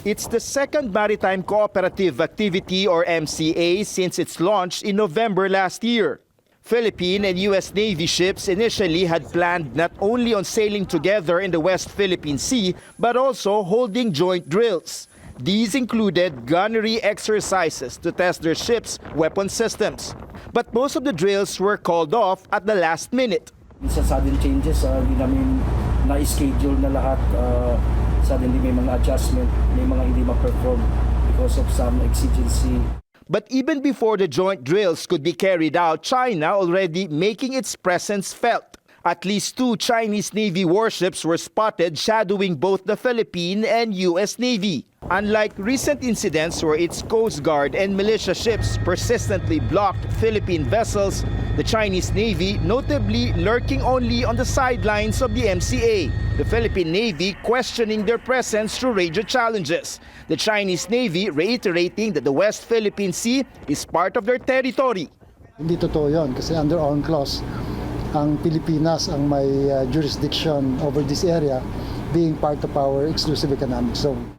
It's the second maritime cooperative activity or MCA since its launch in November last year. Philippine and U.S. Navy ships initially had planned not only on sailing together in the West Philippine Sea, but also holding joint drills. These included gunnery exercises to test their ships' weapon systems. But most of the drills were called off at the last minute. Sa sudden changes, hindi namin na-schedule na lahat. Suddenly may mga adjustment, may mga hindi ma-perform because of some exigency. But even before the joint drills could be carried out, China already making its presence felt. At least 2 Chinese Navy warships were spotted shadowing both the Philippine and U.S. Navy. Unlike recent incidents where its Coast Guard and militia ships persistently blocked Philippine vessels, the Chinese Navy notably lurking only on the sidelines of the MCA. The Philippine Navy questioning their presence through radio challenges. The Chinese Navy reiterating that the West Philippine Sea is part of their territory. Hindi totoo yun kasi under UNCLOS, ang Pilipinas ang may jurisdiction over this area being part of our exclusive economic zone.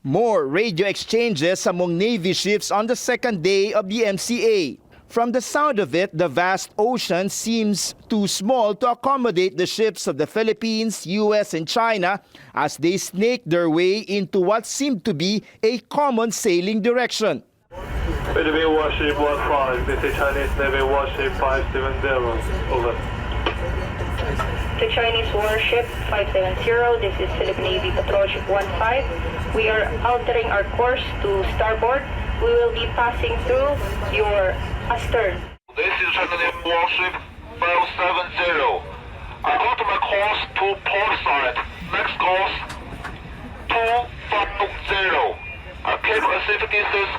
More radio exchanges among Navy ships on the second day of the MCA. From the sound of it, the vast ocean seems too small to accommodate the ships of the Philippines, US, and China as they snake their way into what seemed to be a common sailing direction. Philippine warship 15, this is Chinese Navy warship 570, over. To Chinese warship 570, this is Philippine Navy patrol ship 15. We are altering our course to starboard. We will be passing through your astern. This is Chinese Navy warship 570. I alter my course to port side. Next course 250. I keep a safe distance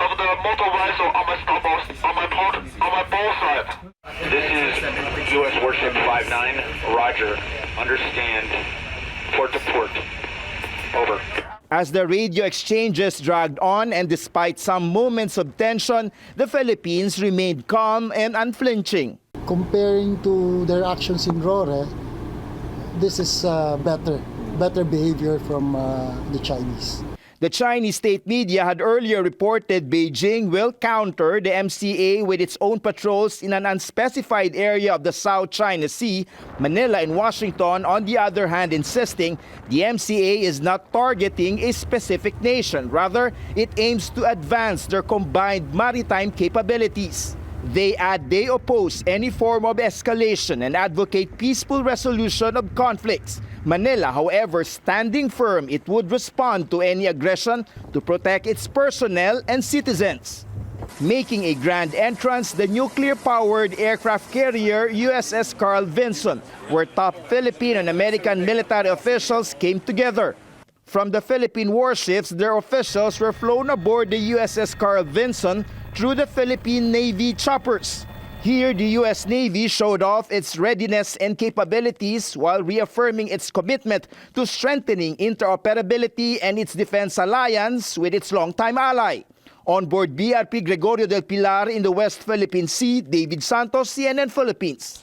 of the motor vessel on my starboard, on my port side. This is U.S. warship 59. Roger. Understand. Port to port. Over. As the radio exchanges dragged on and despite some moments of tension, the Philippines remained calm and unflinching. Comparing to their actions in Rore, this is better behavior from the Chinese. The Chinese state media had earlier reported Beijing will counter the MCA with its own patrols in an unspecified area of the South China Sea. Manila and Washington, on the other hand, insisting the MCA is not targeting a specific nation. Rather, it aims to advance their combined maritime capabilities. They add they oppose any form of escalation and advocate peaceful resolution of conflicts. Manila, however, standing firm it would respond to any aggression to protect its personnel and citizens. Making a grand entrance, the nuclear-powered aircraft carrier USS Carl Vinson, where top Philippine and American military officials came together. From the Philippine warships, their officials were flown aboard the USS Carl Vinson through the Philippine Navy choppers. Here, the U.S. Navy showed off its readiness and capabilities while reaffirming its commitment to strengthening interoperability and its defense alliance with its longtime ally. On board BRP Gregorio del Pilar in the West Philippine Sea, David Santos, CNN Philippines.